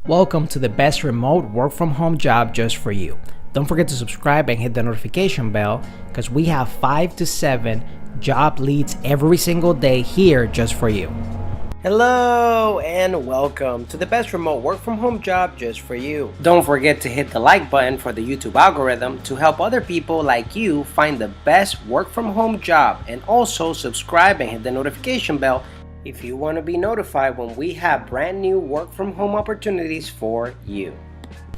Welcome to the best remote work from home job just for you. Don't forget to subscribe and hit the notification bell because we have 5 to 7 job leads every single day here just for you. Hello and welcome to the best remote work from home job just for you. Don't forget to hit the like button for the YouTube algorithm to help other people like you find the best work from home job, and also subscribe and hit the notification bell if you want to be notified when we have brand new work from home opportunities for you.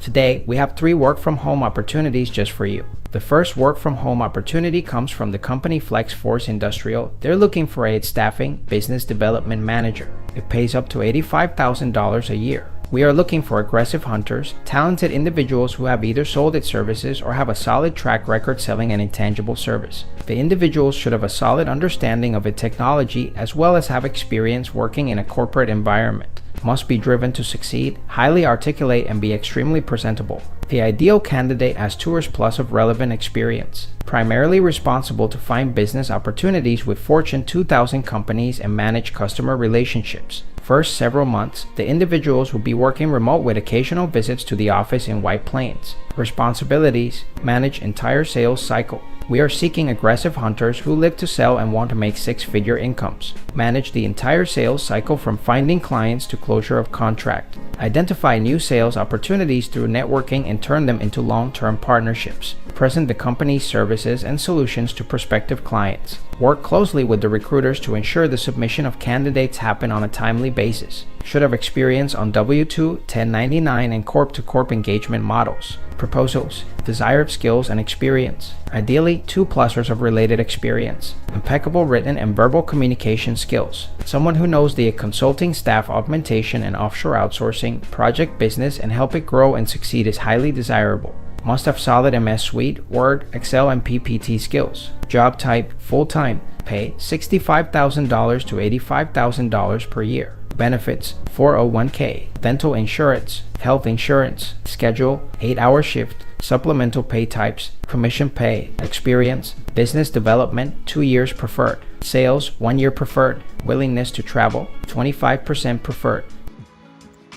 Today, we have 3 work from home opportunities just for you. The first work from home opportunity comes from the company Flexforce Industrial. They're looking for a staffing business development manager. It pays up to $85,000 a year. We are looking for aggressive hunters, talented individuals who have either sold its services or have a solid track record selling an intangible service. The individuals should have a solid understanding of a technology as well as have experience working in a corporate environment. Must be driven to succeed, highly articulate, and be extremely presentable. The ideal candidate has 2 years plus of relevant experience. Primarily responsible to find business opportunities with Fortune 2000 companies and manage customer relationships. First several months, the individuals will be working remote with occasional visits to the office in White Plains. Responsibilities: manage entire sales cycle. We are seeking aggressive hunters who live to sell and want to make 6-figure incomes. Manage the entire sales cycle from finding clients to closure of contract. Identify new sales opportunities through networking and turn them into long-term partnerships. Present the company's services and solutions to prospective clients. Work closely with the recruiters to ensure the submission of candidates happen on a timely basis. Should have experience on W-2, 1099, and corp-to-corp engagement models. Proposals: desired skills and experience. Ideally, 2+ years of related experience. Impeccable written and verbal communication skills. Someone who knows the consulting, staff augmentation, and offshore outsourcing, project business, and help it grow and succeed is highly desirable. Must have solid MS Suite, Word, Excel, and PPT skills. Job type: full-time. Pay $65,000 to $85,000 per year. Benefits: 401k, dental insurance, health insurance. Schedule: 8-hour shift. Supplemental pay types: commission pay. Experience: business development, 2 years preferred. Sales, 1 year preferred. Willingness to travel, 25% preferred.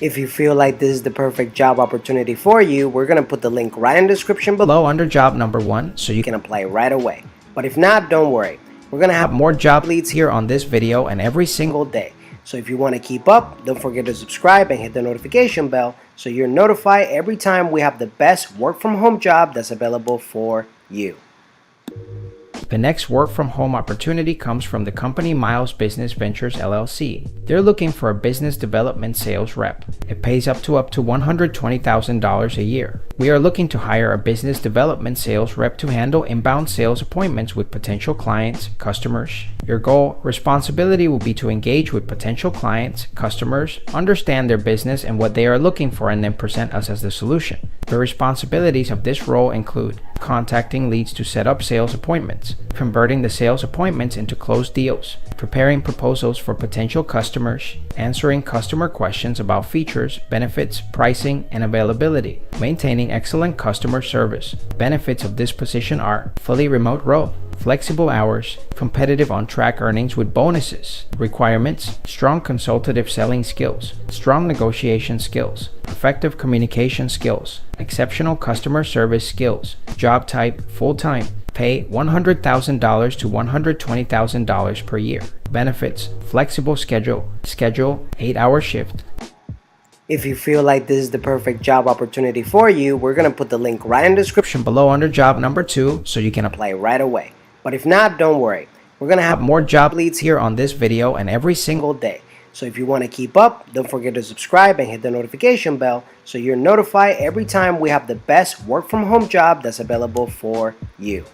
If you feel like this is the perfect job opportunity for you, we're going to put the link right in the description below under job number 1 so you can apply right away. But if not, don't worry. We're going to have more job leads here on this video and every single day. So if you want to keep up, don't forget to subscribe and hit the notification bell so you're notified every time we have the best work from home job that's available for you. The next work from home opportunity comes from the company Miles Business Ventures LLC. They're looking for a business development sales rep. It pays up to $120,000 a year. We are looking to hire a business development sales rep to handle inbound sales appointments with potential clients, customers. Your goal: responsibility will be to engage with potential clients, customers, understand their business and what they are looking for, and then present us as the solution. The responsibilities of this role include contacting leads to set up sales appointments, converting the sales appointments into closed deals, preparing proposals for potential customers, answering customer questions about features, benefits, pricing, and availability, maintaining excellent customer service. Benefits of this position are fully remote role, flexible hours, competitive on-track earnings with bonuses. Requirements: strong consultative selling skills, strong negotiation skills, effective communication skills, exceptional customer service skills. Job type: full-time. Pay $100,000 to $120,000 per year. Benefits: flexible schedule, 8-hour shift. If you feel like this is the perfect job opportunity for you, we're going to put the link right in the description below under job number 2 so you can apply right away. But if not, don't worry. We're going to have more job leads here on this video and every single day. So if you want to keep up, don't forget to subscribe and hit the notification bell so you're notified every time we have the best work from home job that's available for you.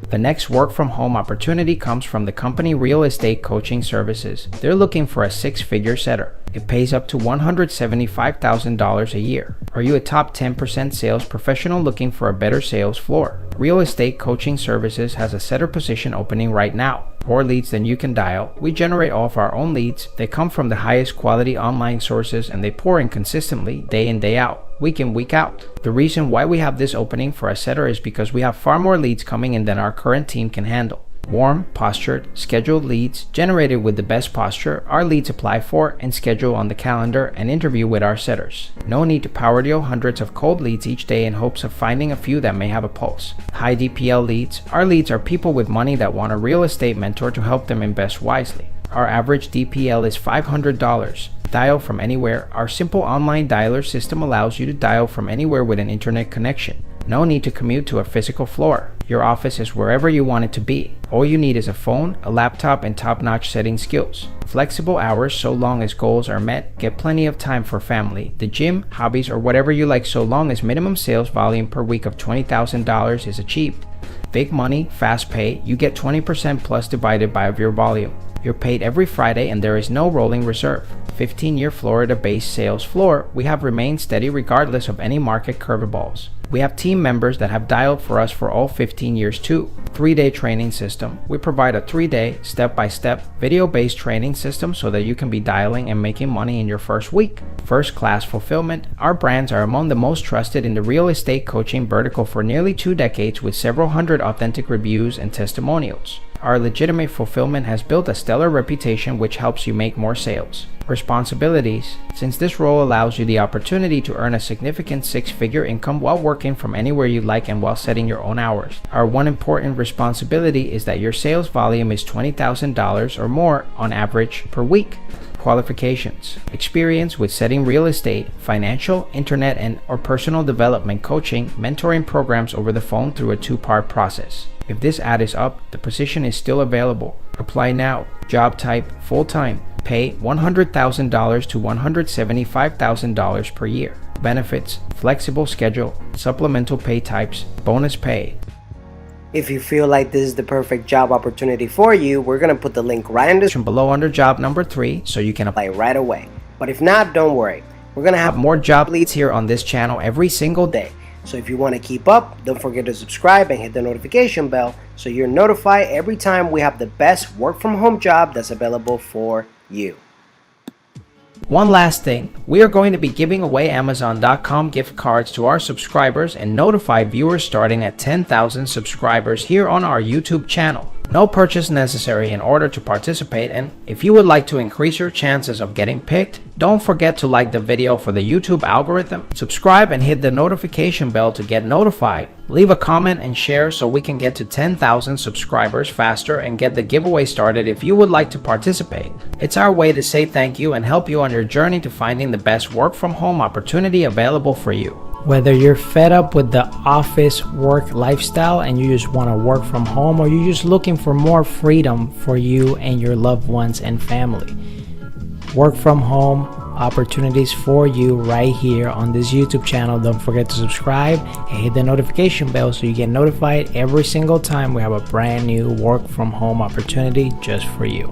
The next work from home opportunity comes from the company Real Estate Coaching Services. They're looking for a 6-figure setter. It pays up to $175,000 a year. Are you a top 10% sales professional looking for a better sales floor? Real Estate Coaching Services has a setter position opening right now. More leads than you can dial. We generate all of our own leads. They come from the highest quality online sources and they pour in consistently day in, day out, week in, week out. The reason why we have this opening for a setter is because we have far more leads coming in than our current team can handle. Warm, postured, scheduled leads generated with the best posture are leads apply for and schedule on the calendar and interview with our setters. No need to power deal hundreds of cold leads each day in hopes of finding a few that may have a pulse. High DPL leads. Our leads are people with money that want a real estate mentor to help them invest wisely. Our average DPL is $500. Dial from anywhere. Our simple online dialer system allows you to dial from anywhere with an internet connection. No need to commute to a physical floor. Your office is wherever you want it to be. All you need is a phone, a laptop, and top-notch setting skills. Flexible hours so long as goals are met. Get plenty of time for family, the gym, hobbies, or whatever you like so long as minimum sales volume per week of $20,000 is achieved. Big money, fast pay. You get 20% plus divided by your volume. You're paid every Friday and there is no rolling reserve. 15-year Florida-based sales floor. We have remained steady regardless of any market curveballs. We have team members that have dialed for us for all 15 years too. 3-day training system. We provide a 3-day, step-by-step, video-based training system so that you can be dialing and making money in your first week. First-class fulfillment. Our brands are among the most trusted in the real estate coaching vertical for nearly 2 decades with several hundred authentic reviews and testimonials. Our legitimate fulfillment has built a stellar reputation which helps you make more sales. Responsibilities. Since this role allows you the opportunity to earn a significant 6-figure income while working from anywhere you like and while setting your own hours. Our one important responsibility is that your sales volume is $20,000 or more on average per week. Qualifications. Experience with setting real estate, financial, internet, and or personal development coaching, mentoring programs over the phone through a 2-part process. If this adds up, the position is still available. Apply now. Job type, full-time. Pay $100,000 to $175,000 per year. Benefits, flexible schedule, supplemental pay types, bonus pay. If you feel like this is the perfect job opportunity for you, we're going to put the link right in the description below under job number 3 so you can apply right away. But if not, don't worry. We're going to have more job leads here on this channel every single day. So if you want to keep up, don't forget to subscribe and hit the notification bell so you're notified every time we have the best work from home job that's available for you. One last thing, we are going to be giving away Amazon.com gift cards to our subscribers and notified viewers starting at 10,000 subscribers here on our YouTube channel. No purchase necessary in order to participate, and if you would like to increase your chances of getting picked, don't forget to like the video for the YouTube algorithm, subscribe and hit the notification bell to get notified. Leave a comment and share so we can get to 10,000 subscribers faster and get the giveaway started if you would like to participate. It's our way to say thank you and help you on your journey to finding the best work from home opportunity available for you. Whether you're fed up with the office work lifestyle and you just want to work from home, or you're just looking for more freedom for you and your loved ones and family, work from home opportunities for you right here on this YouTube channel. Don't forget to subscribe and hit the notification bell so you get notified every single time we have a brand new work from home opportunity just for you.